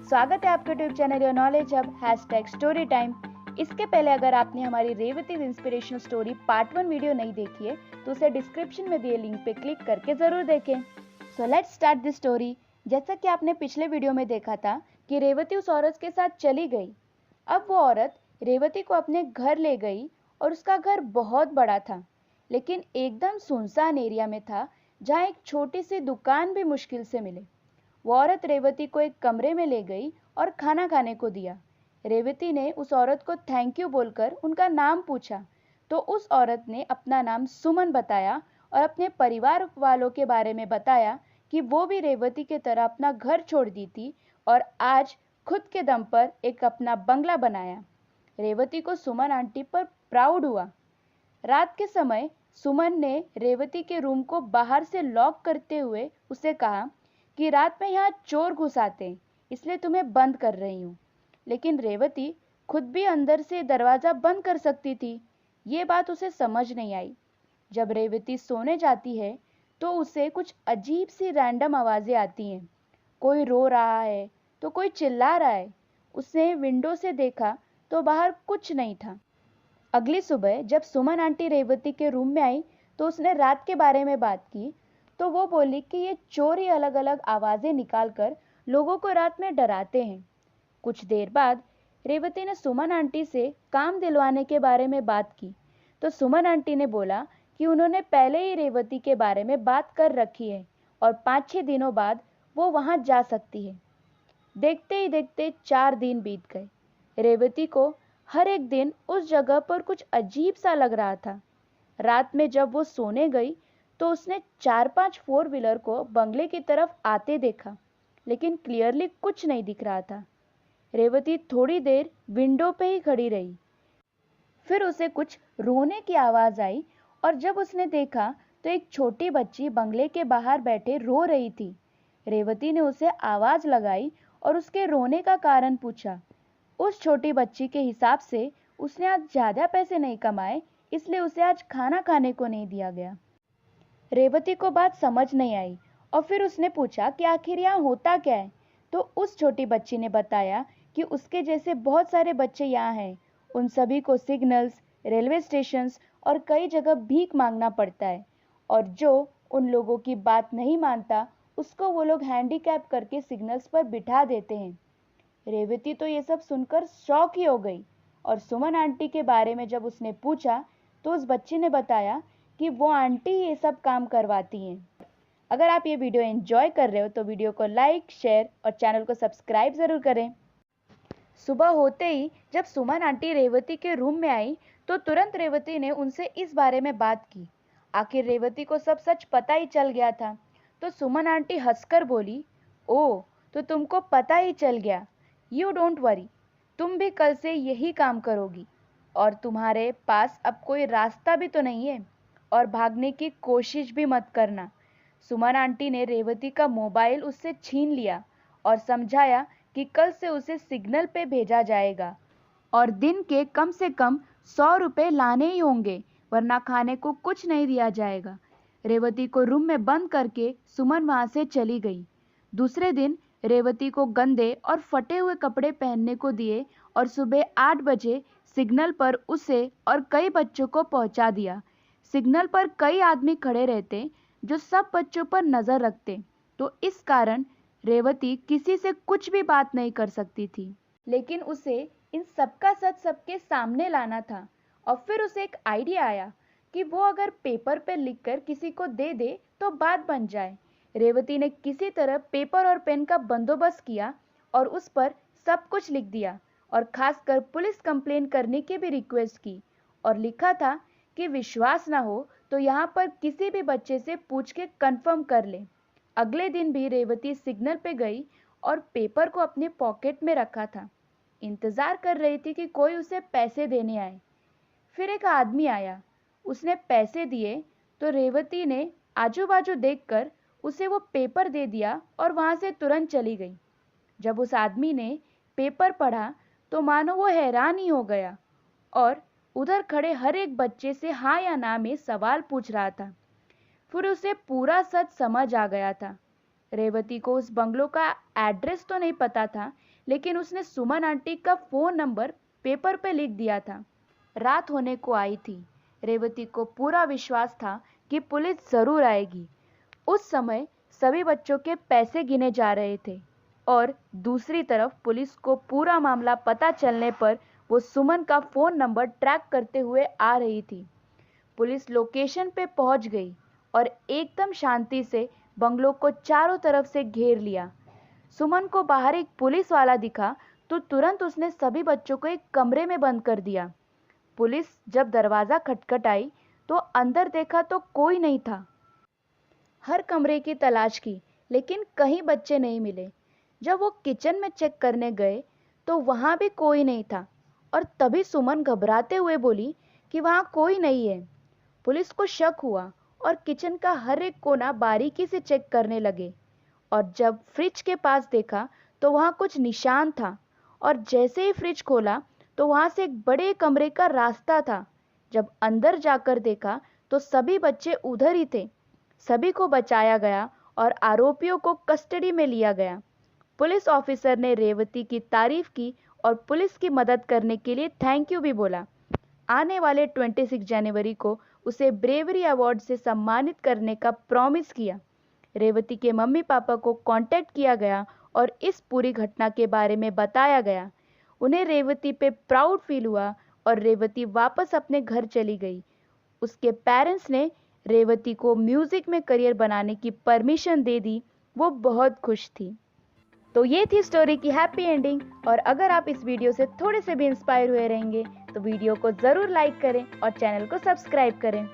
स्वागत है आपके YouTube channel your knowledge hub #story time. इसके पहले अगर आपने हमारी Revati inspirational story part 1 video नहीं देखी है तो उसे डिस्क्रिप्शन में दिए लिंक पे क्लिक करके जरूर देखें। So let's start the story. जैसा कि आपने पिछले वीडियो में देखा था कि रेवती उस औरत के साथ चली गई। अब वो औरत रेवती को अपने घर ले गई और उसका घर बहुत बड़ा था, लेकिन एकदम सुनसान एरिया में था जहाँ एक छोटी सी दुकान भी मुश्किल से मिले। वो औरत रेवती को एक कमरे में ले गई और खाना खाने को दिया। रेवती ने उस औरत को थैंक यू बोलकर उनका नाम पूछा तो उस औरत ने अपना नाम सुमन बताया और अपने परिवार वालों के बारे में बताया कि वो भी रेवती की तरह अपना घर छोड़ दी थी और आज खुद के दम पर एक अपना बंगला बनाया। रेवती को सुमन आंटी पर प्राउड हुआ। रात के समय सुमन ने रेवती के रूम को बाहर से लॉक करते हुए उसे कहा कि रात में यहाँ चोर घुस आते हैं, इसलिए तुम्हें बंद कर रही हूँ। लेकिन रेवती खुद भी अंदर से दरवाज़ा बंद कर सकती थी। ये बात उसे समझ नहीं आई। जब रेवती सोने जाती है तो उसे कुछ अजीब सी रैंडम आवाज़ें आती हैं। कोई रो रहा है तो कोई चिल्ला रहा है। उसने विंडो से देखा तो बाहर कुछ नहीं था। अगली सुबह जब सुमन आंटी रेवती के रूम में आई तो उसने रात के बारे में बात की तो वो बोली कि ये चोर ही अलग अलग आवाज़ें निकालकर लोगों को रात में डराते हैं। कुछ देर बाद रेवती ने सुमन आंटी से काम दिलवाने के बारे में बात की तो सुमन आंटी ने बोला कि उन्होंने पहले ही रेवती के बारे में बात कर रखी है और 5-6 दिनों बाद वो वहाँ जा सकती है। देखते ही देखते 4 दिन बीत गए। रेवती को हर एक दिन उस जगह पर कुछ अजीब सा लग रहा था। रात में जब वो सोने गई तो उसने 4-5 फोर व्हीलर को बंगले की तरफ आते देखा, लेकिन क्लियरली कुछ नहीं दिख रहा था। रेवती थोड़ी देर विंडो पे ही खड़ी रही। फिर उसे कुछ रोने की आवाज़ आई और जब उसने देखा तो एक छोटी बच्ची बंगले के बाहर बैठे रो रही थी। रेवती ने उसे आवाज़ लगाई और उसके रोने का कारण पूछा। उस छोटी बच्ची के हिसाब से उसने आज ज़्यादा पैसे नहीं कमाए, इसलिए उसे आज खाना खाने को नहीं दिया गया। रेवती को बात समझ नहीं आई और फिर उसने पूछा कि आखिर यहाँ होता क्या है। तो उस छोटी बच्ची ने बताया कि उसके जैसे बहुत सारे बच्चे यहाँ हैं। उन सभी को सिग्नल्स, रेलवे स्टेशंस और कई जगह भीख मांगना पड़ता है और जो उन लोगों की बात नहीं मानता उसको वो लोग हैंडीकैप करके सिग्नल्स पर बिठा देते हैं। रेवती तो ये सब सुनकर शॉक ही हो गई और सुमन आंटी के बारे में जब उसने पूछा तो उस बच्ची ने बताया कि वो आंटी ये सब काम करवाती हैं। अगर आप ये वीडियो एंजॉय कर रहे हो तो वीडियो को लाइक, शेयर और चैनल को सब्सक्राइब ज़रूर करें। सुबह होते ही जब सुमन आंटी रेवती के रूम में आई तो तुरंत रेवती ने उनसे इस बारे में बात की। आखिर रेवती को सब सच पता ही चल गया था। तो सुमन आंटी हंसकर बोली, ओह तो तुमको पता ही चल गया। यू डोंट वरी, तुम भी कल से यही काम करोगी और तुम्हारे पास अब कोई रास्ता भी तो नहीं है और भागने की कोशिश भी मत करना। सुमन आंटी ने रेवती का मोबाइल उससे छीन लिया और समझाया कि कल से उसे सिग्नल पे भेजा जाएगा और दिन के कम से कम 100 रुपये लाने ही होंगे, वरना खाने को कुछ नहीं दिया जाएगा। रेवती को रूम में बंद करके सुमन वहाँ से चली गई। दूसरे दिन रेवती को गंदे और फटे हुए कपड़े पहनने को दिए और सुबह 8 बजे सिग्नल पर उसे और कई बच्चों को पहुंचा दिया। सिग्नल पर कई आदमी खड़े रहते जो सब बच्चों पर नज़र रखते, तो इस कारण रेवती किसी से कुछ भी बात नहीं कर सकती थी। लेकिन उसे इन सबका सच सबके सामने लाना था और फिर उसे एक आइडिया आया कि वो अगर पेपर पर लिखकर किसी को दे दे तो बात बन जाए। रेवती ने किसी तरह पेपर और पेन का बंदोबस्त किया और उस पर सब कुछ लिख दिया और खासकर पुलिस कंप्लेन करने की भी रिक्वेस्ट की और लिखा था कि विश्वास ना हो तो यहाँ पर किसी भी बच्चे से पूछ के कंफर्म कर ले। अगले दिन भी रेवती सिग्नल पे गई और पेपर को अपने पॉकेट में रखा था। इंतज़ार कर रही थी कि कोई उसे पैसे देने आए। फिर एक आदमी आया, उसने पैसे दिए तो रेवती ने आजू बाजू देखकर उसे वो पेपर दे दिया और वहाँ से तुरंत चली गई। जब उस आदमी ने पेपर पढ़ा तो मानो वो हैरान ही हो गया और उधर खड़े हर एक बच्चे से हाँ या ना में सवाल पूछ रहा था। फिर उसे पूरा सच समझ आ गया था। रेवती को उस बंगलो का एड्रेस तो नहीं पता था, लेकिन उसने सुमन आंटी का फ़ोन नंबर पेपर पे लिख दिया था। रात होने को आई थी। रेवती को पूरा विश्वास था कि पुलिस ज़रूर आएगी। उस समय सभी बच्चों के पैसे गिने जा रहे थे और दूसरी तरफ पुलिस को पूरा मामला पता चलने पर वो सुमन का फ़ोन नंबर ट्रैक करते हुए आ रही थी। पुलिस लोकेशन पे पहुंच गई और एकदम शांति से बंगलों को चारों तरफ से घेर लिया। सुमन को बाहर एक पुलिस वाला दिखा तो तुरंत उसने सभी बच्चों को एक कमरे में बंद कर दिया। पुलिस जब दरवाज़ा खटखटाई तो अंदर देखा तो कोई नहीं था। हर कमरे की तलाश की, लेकिन कहीं बच्चे नहीं मिले। जब वो किचन में चेक करने गए तो वहाँ भी कोई नहीं था और तभी सुमन घबराते हुए बोली कि वहाँ कोई नहीं है। पुलिस को शक हुआ और किचन का हर एक कोना बारीकी से चेक करने लगे और जब फ्रिज के पास देखा तो वहाँ कुछ निशान था और जैसे ही फ्रिज खोला तो वहाँ से एक बड़े कमरे का रास्ता था। जब अंदर जाकर देखा तो सभी बच्चे उधर ही थे। सभी को बचाया गया और आरोपियों को कस्टडी में लिया गया। पुलिस ऑफिसर ने रेवती की तारीफ की और पुलिस की मदद करने के लिए थैंक यू भी बोला। आने वाले 26 जनवरी को उसे ब्रेवरी अवार्ड से सम्मानित करने का प्रॉमिस किया। रेवती के मम्मी पापा को कांटेक्ट किया गया और इस पूरी घटना के बारे में बताया गया। उन्हें रेवती पे प्राउड फील हुआ और रेवती वापस अपने घर चली गई। उसके पेरेंट्स ने रेवती को म्यूज़िक में करियर बनाने की परमिशन दे दी। वो बहुत खुश थी। तो ये थी स्टोरी की हैप्पी एंडिंग। और अगर आप इस वीडियो से थोड़े से भी इंस्पायर हुए रहेंगे तो वीडियो को ज़रूर लाइक करें और चैनल को सब्सक्राइब करें।